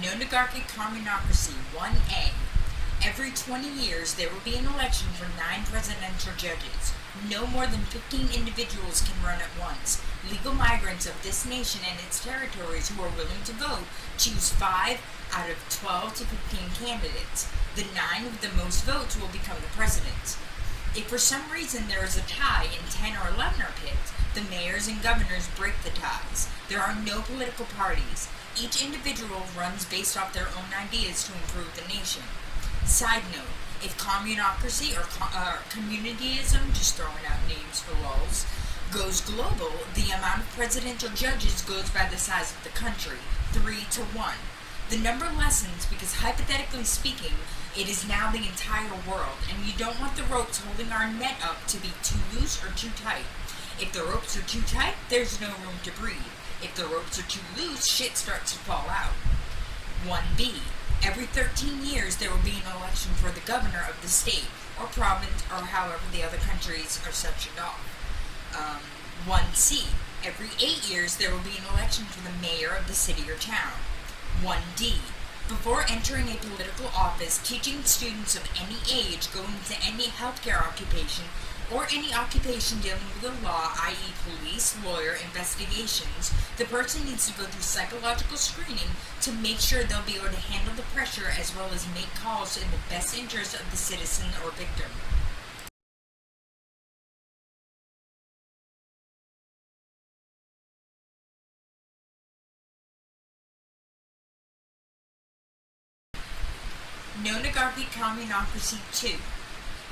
Nonagarchic Communacracy 1A. Every 20 years, there will be an election for 9 presidential judges. No more than 15 individuals can run at once. Legal migrants of this nation and its territories who are willing to vote choose 5 out of 12 to 15 candidates. The 9 with the most votes will become the presidents. If for some reason there is a tie and 10 or 11 are picked, the mayors and governors break the ties. There are no political parties. Each individual runs based off their own ideas to improve the nation. Side note, if communocracy or communityism, just throwing out names for lulz, goes global, the amount of presidential judges goes by the size of the country, 3 to 1. The number lessens because, hypothetically speaking, it is now the entire world, and you don't want the ropes holding our net up to be too loose or too tight. If the ropes are too tight, there's no room to breathe. If the ropes are too loose, shit starts to fall out. 1B. Every 13 years, there will be an election for the governor of the state, or province, or however the other countries are sectioned off. 1C. Every 8 years, there will be an election for the mayor of the city or town. 1D. Before entering a political office, teaching students of any age going into any healthcare occupation or any occupation dealing with the law, i.e. police, lawyer, investigations, the person needs to go through psychological screening to make sure they'll be able to handle the pressure as well as make calls in the best interest of the citizen or victim. Nonagarchic Communacracy 2.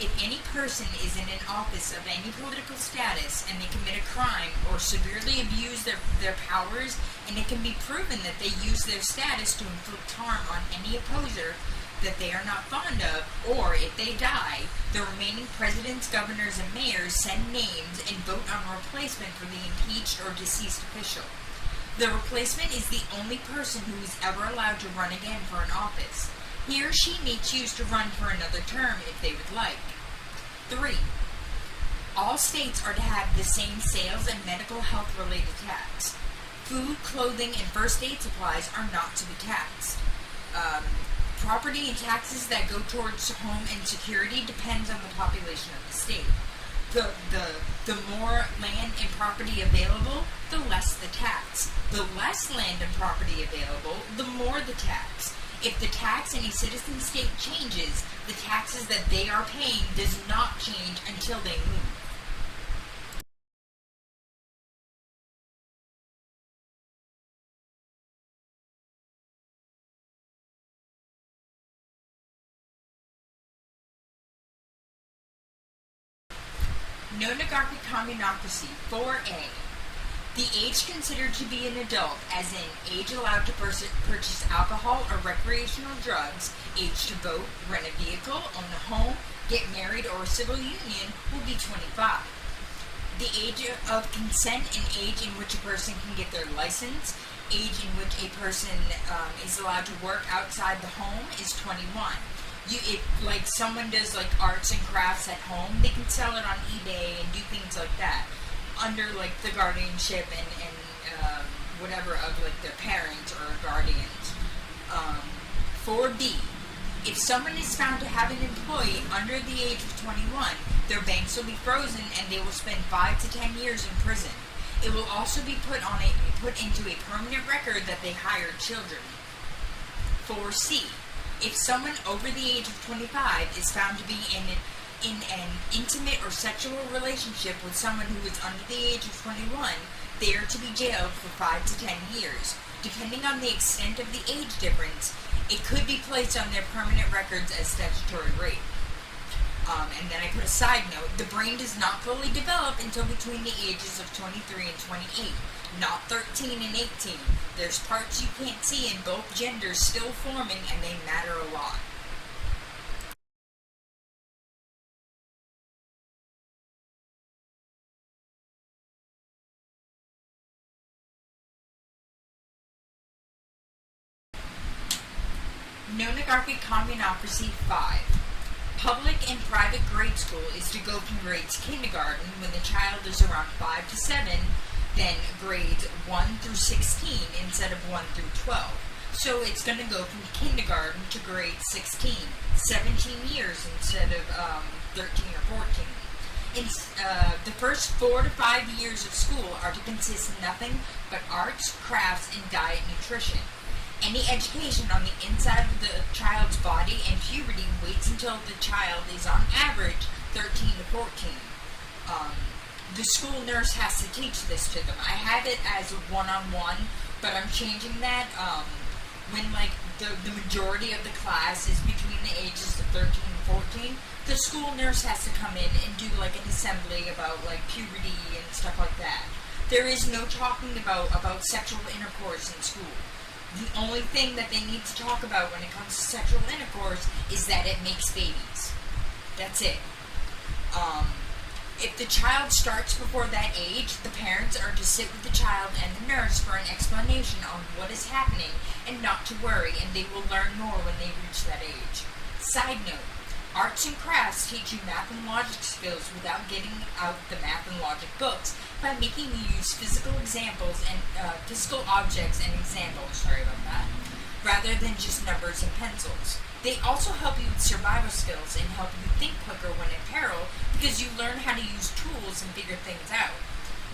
If any person is in an office of any political status and they commit a crime or severely abuse their powers, and it can be proven that they use their status to inflict harm on any opposer that they are not fond of, or if they die, the remaining presidents, governors, and mayors send names and vote on a replacement for the impeached or deceased official. The replacement is the only person who is ever allowed to run again for an office. He or she may choose to run for another term if they would like. 3. All states are to have the same sales and medical health related tax. Food, clothing, and first aid supplies are not to be taxed. Property and taxes that go towards home and security depends on the population of the state. The more land and property available, the less the tax. The less land and property available, the more the tax. If the tax in a citizen state changes, the taxes that they are paying does not change until they move. Nonagarchic Communacracy 4A. The age considered to be an adult, as in age allowed to purchase alcohol or recreational drugs, age to vote, rent a vehicle, own a home, get married, or a civil union, will be 25. The age of consent and age in which a person can get their license, age in which a person is allowed to work outside the home is 21. If someone does arts and crafts at home, they can sell it on eBay and do things like that, under the guardianship and whatever of their parents or guardians. 4B. If someone is found to have an employee under the age of 21, their banks will be frozen and they will spend 5 to 10 years in prison. It will also be put into a permanent record that they hired children. 4C. If someone over the age of 25 is found to be in an intimate or sexual relationship with someone who is under the age of 21, they are to be jailed for 5 to 10 years. Depending on the extent of the age difference, it could be placed on their permanent records as statutory rape. And then I put a side note, the brain does not fully develop until between the ages of 23 and 28, not 13 and 18. There's parts you can't see in both genders still forming, and they matter a lot. Nonagarchic Communacracy 5. Public and private grade school is to go from grades kindergarten, when the child is around 5 to 7, then grades 1 through 16 instead of 1 through 12. So it's going to go from kindergarten to grade 16, 17 years instead of 13 or 14. The first 4 to 5 years of school are to consist of nothing but arts, crafts, and diet nutrition. Any education on the inside of the child's body and puberty waits until the child is on average 13 to 14. The school nurse has to teach this to them. I have it as a one-on-one, but I'm changing that when the majority of the class is between the ages of 13 and 14. The school nurse has to come in and do an assembly about puberty and stuff like that. There is no talking about sexual intercourse in school. The only thing that they need to talk about when it comes to sexual intercourse is that it makes babies. That's it. If the child starts before that age, the parents are to sit with the child and the nurse for an explanation on what is happening and not to worry, and they will learn more when they reach that age. Side note, arts and crafts teach you math and logic skills without getting out the math and logic books by making you use physical examples and physical objects and examples, rather than just numbers and pencils. They also help you with survival skills and help you think quicker when in peril because you learn how to use tools and figure things out.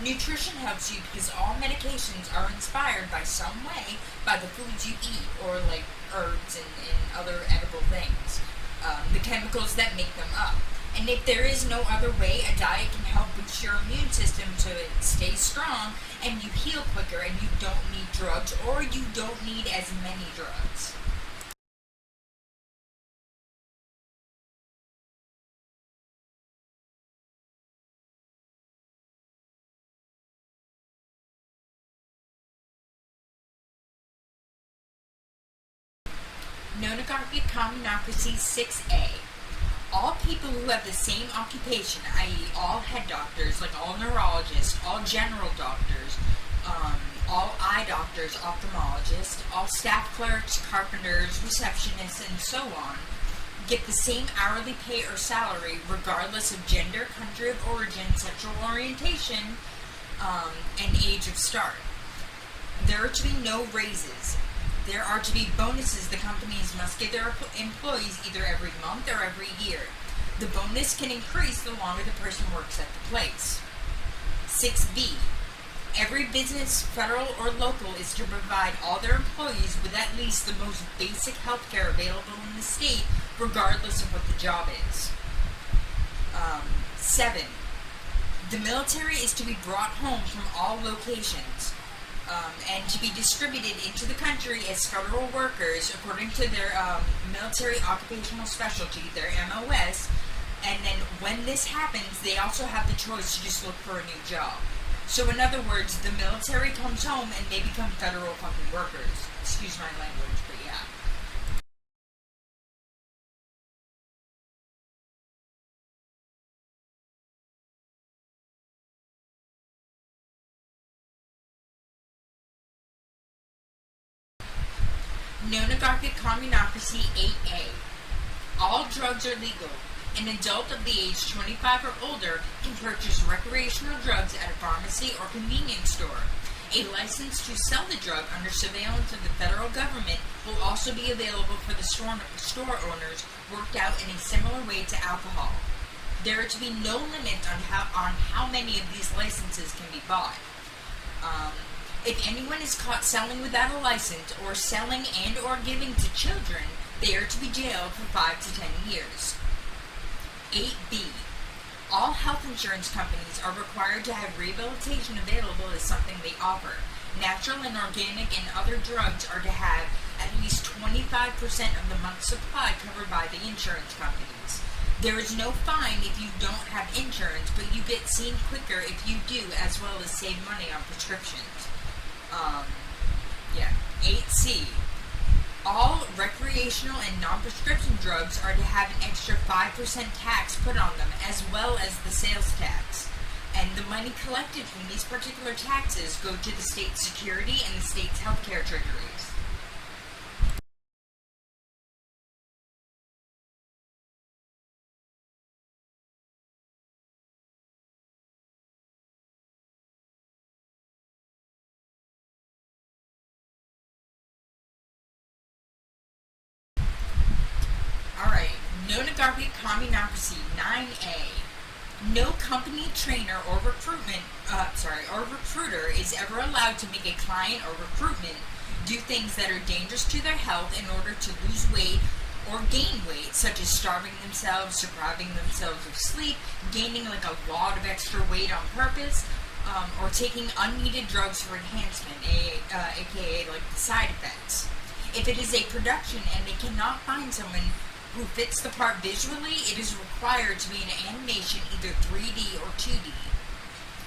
Nutrition helps you because all medications are inspired by some way by the foods you eat or herbs and other edible things, the chemicals that make them up. And if there is no other way, a diet can help boost your immune system so it stays strong and you heal quicker and you don't need drugs or you don't need as many drugs. Nonagarchic Communacracy 6A. All people who have the same occupation, i.e. all head doctors, all neurologists, all general doctors, all eye doctors, ophthalmologists, all staff clerks, carpenters, receptionists, and so on, get the same hourly pay or salary regardless of gender, country of origin, sexual orientation, and age of start. There are to be no raises. There are to be bonuses the companies must give their employees either every month or every year. The bonus can increase the longer the person works at the place. 6B. Every business, federal or local, is to provide all their employees with at least the most basic health care available in the state, regardless of what the job is. 7. The military is to be brought home from all locations. And to be distributed into the country as federal workers according to their military occupational specialty, their MOS, and then when this happens, they also have the choice to just look for a new job. So in other words, the military comes home and they become federal fucking workers. Excuse my language, but yeah. Nonagarchic Communacracy 8A. All drugs are legal. An adult of the age 25 or older can purchase recreational drugs at a pharmacy or convenience store. A license to sell the drug under surveillance of the federal government will also be available for the store owners, worked out in a similar way to alcohol. There are to be no limit on how many of these licenses can be bought. If anyone is caught selling without a license or selling and or giving to children, they are to be jailed for 5 to 10 years. 8B. All health insurance companies are required to have rehabilitation available as something they offer. Natural and organic and other drugs are to have at least 25% of the month's supply covered by the insurance companies. There is no fine if you don't have insurance, but you get seen quicker if you do, as well as save money on prescriptions. 8C. All recreational and non-prescription drugs are to have an extra 5% tax put on them, as well as the sales tax. And the money collected from these particular taxes go to the state's security and the state's healthcare treasuries. Nonagarchic Communacracy 9A. No company, trainer, or recruiter is ever allowed to make a client or recruitment do things that are dangerous to their health in order to lose weight or gain weight, such as starving themselves, depriving themselves of sleep, gaining like a lot of extra weight on purpose, or taking unneeded drugs for enhancement, aka like the side effects. If it is a production and they cannot find someone who fits the part visually, it is required to be an animation, either 3D or 2D.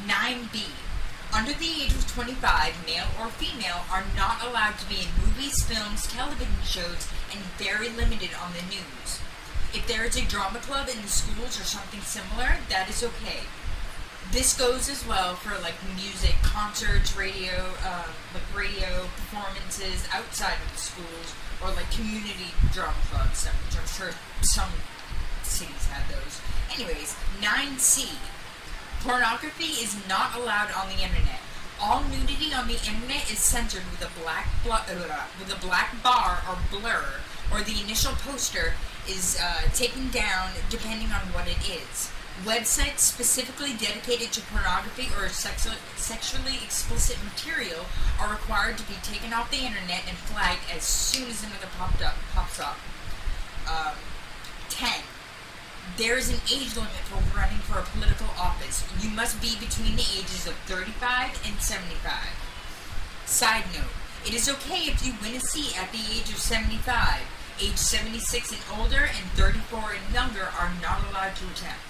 9B. Under the age of 25, male or female, are not allowed to be in movies, films, television shows, and very limited on the news. If there is a drama club in the schools or something similar, that is okay. This goes as well for like music, concerts, radio performances outside of the schools, or like community drama clubs, which I'm sure some cities have those. Anyways, 9C. Pornography is not allowed on the internet. All nudity on the internet is censored with a black bar or blur, or the initial poster is taken down depending on what it is. Websites specifically dedicated to pornography or sexually explicit material are required to be taken off the internet and flagged as soon as another pops up. 10. There is an age limit for running for a political office. You must be between the ages of 35 and 75. Side note, it is okay if you win a seat at the age of 75. Age 76 and older and 34 and younger are not allowed to attempt.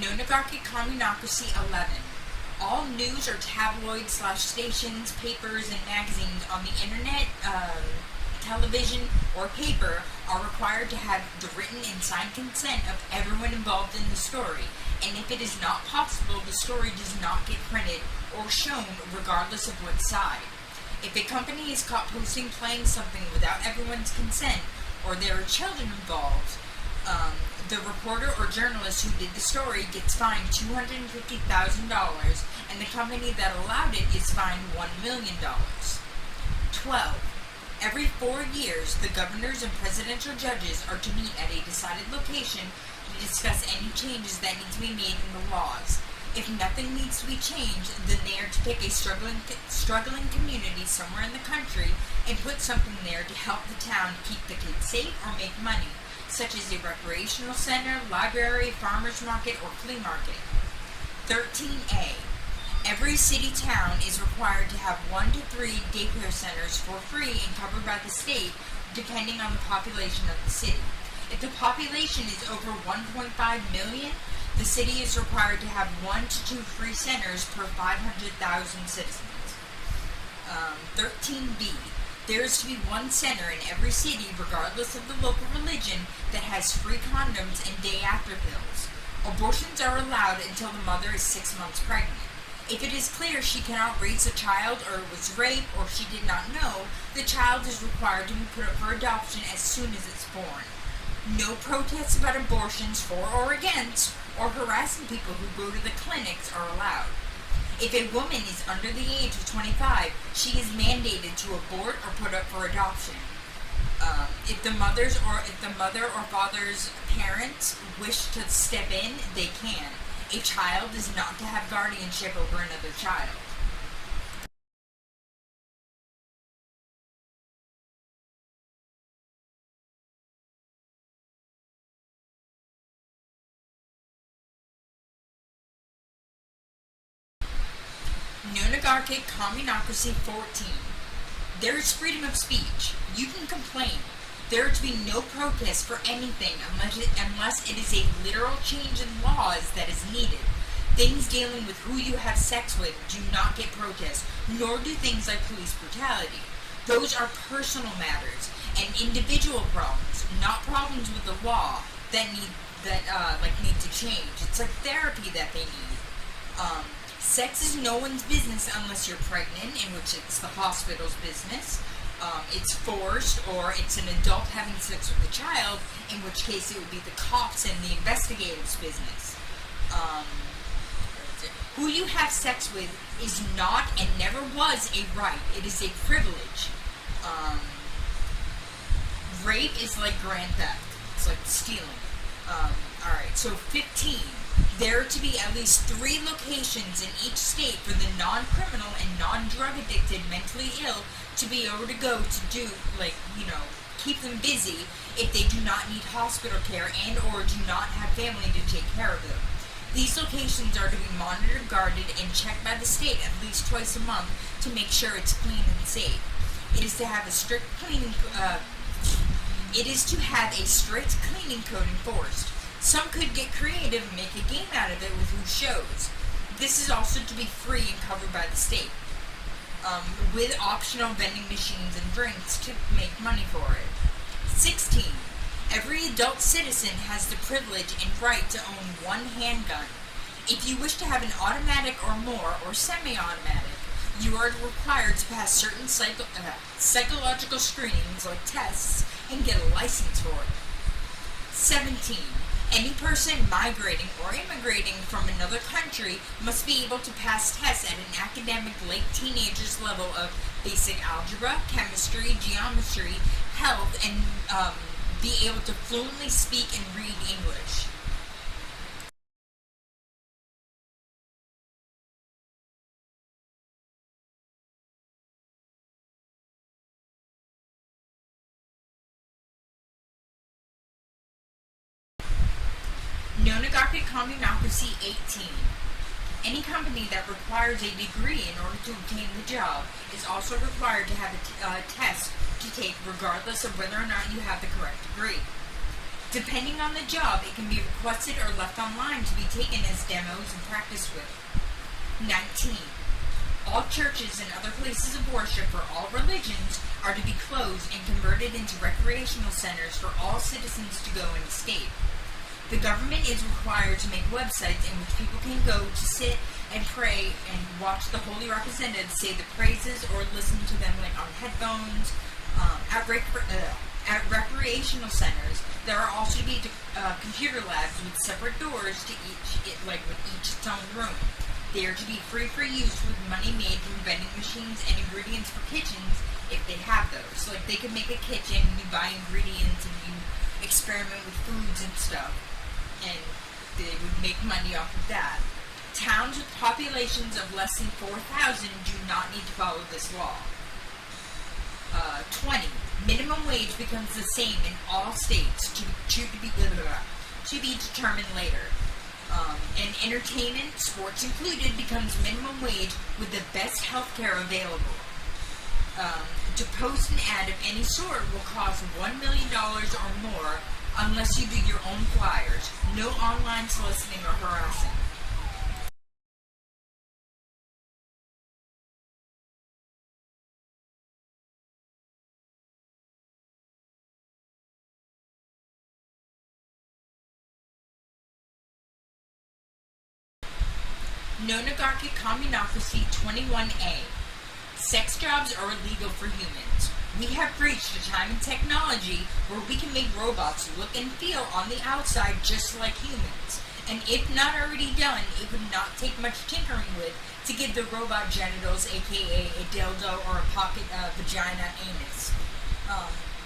Nonagarchic Communacracy 11. All news or tabloid/stations, papers, and magazines on the internet, television, or paper are required to have the written and signed consent of everyone involved in the story, and if it is not possible, the story does not get printed or shown regardless of what side. If a company is caught playing something without everyone's consent, or there are children involved, the reporter or journalist who did the story gets fined $250,000, and the company that allowed it is fined $1 million. 12. Every 4 years, the governors and presidential judges are to meet at a decided location to discuss any changes that need to be made in the laws. If nothing needs to be changed, then they are to pick a struggling community somewhere in the country and put something there to help the town keep the kids safe or make money, such as a recreational center, library, farmer's market, or flea market. 13A. Every city town is required to have 1 to 3 daycare centers for free and covered by the state, depending on the population of the city. If the population is over 1.5 million, the city is required to have 1 to 2 free centers per 500,000 citizens. 13B. There is to be one center in every city, regardless of the local religion, that has free condoms and day-after pills. Abortions are allowed until the mother is 6 months pregnant. If it is clear she cannot raise a child, or was raped, or she did not know, the child is required to be put up for adoption as soon as it's born. No protests about abortions, for or against, or harassing people who go to the clinics are allowed. If a woman is under the age of 25, she is mandated to abort or put up for adoption. If the mother or father's parents wish to step in, they can. A child is not to have guardianship over another child. Nonagarchic Communacracy 14. There is freedom of speech. You can complain. There are to be no protests for anything unless it is a literal change in laws that is needed. Things dealing with who you have sex with do not get protests, nor do things like police brutality. Those are personal matters and individual problems, not problems with the law that need to change. It's like therapy that they need. Sex is no one's business unless you're pregnant, in which it's the hospital's business. It's forced, or it's an adult having sex with a child, in which case it would be the cops and the investigative's business. Who you have sex with is not and never was a right. It is a privilege. Rape is like grand theft. It's like stealing. Alright, so 15. There are to be at least 3 locations in each state for the non-criminal and non-drug addicted mentally ill to be able to go to do, keep them busy if they do not need hospital care and or do not have family to take care of them. These locations are to be monitored, guarded, and checked by the state at least twice a month to make sure it's clean and safe. It is to have a strict cleaning code enforced. Some could get creative and make a game out of it with who shows. This is also to be free and covered by the state, with optional vending machines and drinks to make money for it. 16. Every adult citizen has the privilege and right to own 1 handgun. If you wish to have an automatic or more, or semi-automatic, you are required to pass certain psychological screenings, like tests, and get a license for it. 17. Any person migrating or immigrating from another country must be able to pass tests at an academic late teenager's level of basic algebra, chemistry, geometry, health, and be able to fluently speak and read English. Nonagarchic Communacracy 18. Any company that requires a degree in order to obtain the job is also required to have a test to take regardless of whether or not you have the correct degree. Depending on the job, it can be requested or left online to be taken as demos and practiced with. 19. All churches and other places of worship for all religions are to be closed and converted into recreational centers for all citizens to go in the state. The government is required to make websites in which people can go to sit and pray and watch the holy representatives say the praises or listen to them on headphones. At recreational centers, there are also to be computer labs with separate doors to with each its own room. They are to be free for use with money made from vending machines and ingredients for kitchens if they have those. So they could make a kitchen, you buy ingredients and you experiment with foods and stuff, and they would make money off of that. Towns with populations of less than 4,000 do not need to follow this law. 20. Minimum wage becomes the same in all states to be determined later. And entertainment, sports included, becomes minimum wage with the best health care available. To post an ad of any sort will cost $1 million or more unless you do your own flyers. No online soliciting or harassing. Nonagarchic Communacracy 21A. Sex jobs are illegal for humans. We have reached a time in technology where we can make robots look and feel on the outside just like humans. And if not already done, it would not take much tinkering with to give the robot genitals, aka a dildo or a pocket vagina anus.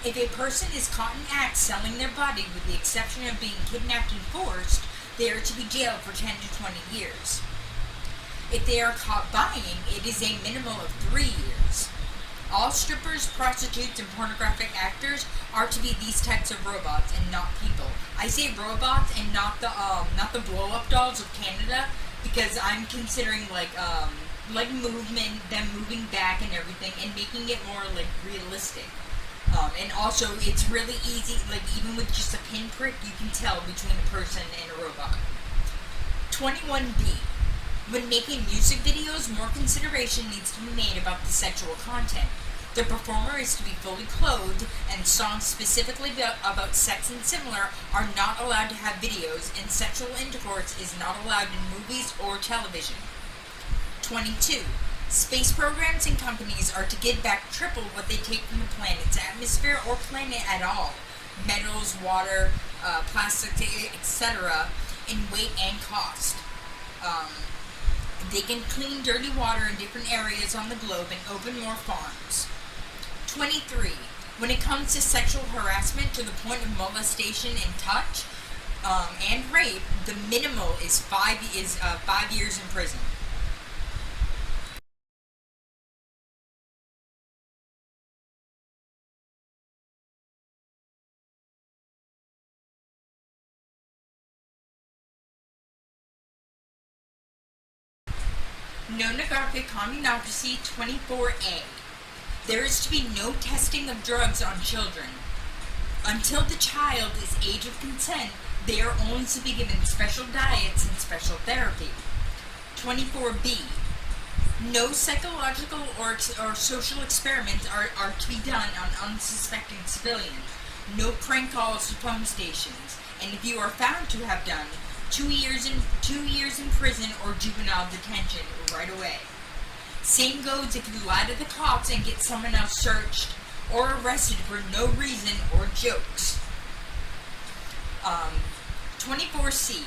If a person is caught in act selling their body with the exception of being kidnapped and forced, they are to be jailed for 10 to 20 years. If they are caught buying, it is a minimum of 3 years. All strippers, prostitutes, and pornographic actors are to be these types of robots and not people. I say robots and not the blow-up dolls of Canada, because I'm considering movement, them moving back and everything, and making it more realistic. And also, it's really easy, even with just a pinprick, you can tell between a person and a robot. 21B. When making music videos, more consideration needs to be made about the sexual content. The performer is to be fully clothed, and songs specifically about sex and similar are not allowed to have videos, and sexual intercourse is not allowed in movies or television. 22. Space programs and companies are to give back triple what they take from the planet's atmosphere or planet at all. Metals, water, plastics, etc. in weight and cost. They can clean dirty water in different areas on the globe and open more farms. 23. When it comes to sexual harassment to the point of molestation and touch and rape, the minimal is 5 years in prison. Nonagarchic Communacracy 24A. There is to be no testing of drugs on children. Until the child is age of consent, they are only to be given special diets and special therapy. 24B. No psychological or social experiments are to be done on unsuspecting civilians. No prank calls to pump stations. And if you are found to have done, 2 years in prison or juvenile detention right away. Same goes if you lie to the cops and get someone else searched or arrested for no reason or jokes. 24C.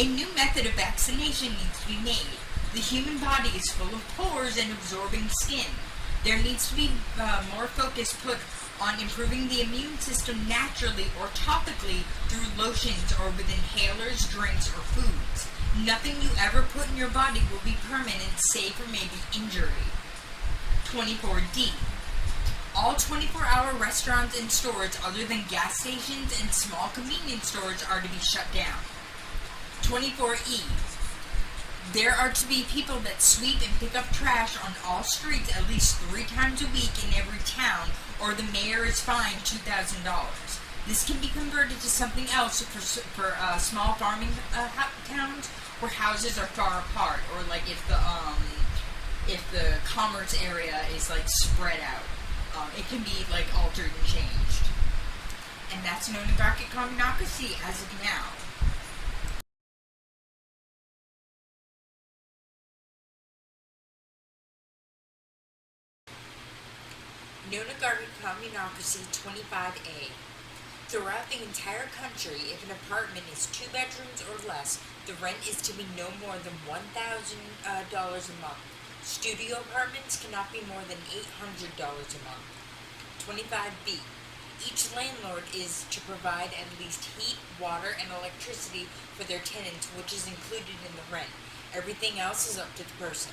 A new method of vaccination needs to be made. The human body is full of pores and absorbing skin. There needs to be more focus put on improving the immune system naturally or topically through lotions or with inhalers, drinks, or foods. Nothing you ever put in your body will be permanent, save for maybe injury. 24D. All 24-hour restaurants and stores other than gas stations and small convenience stores are to be shut down. 24E. There are to be people that sweep and pick up trash on all streets at least 3 times a week in every town, or the mayor is fined $2,000. This can be converted to something else for small farming towns where houses are far apart, or like if the commerce area is like spread out. It can be like altered and changed. And that's Nonagarchic Communacracy as of now. Nonagarchic Communacracy 25A. Throughout the entire country, if an apartment is 2 bedrooms or less, the rent is to be no more than $1,000 a month. Studio apartments cannot be more than $800 a month. 25B. Each landlord is to provide at least heat, water, and electricity for their tenants, which is included in the rent. Everything else is up to the person.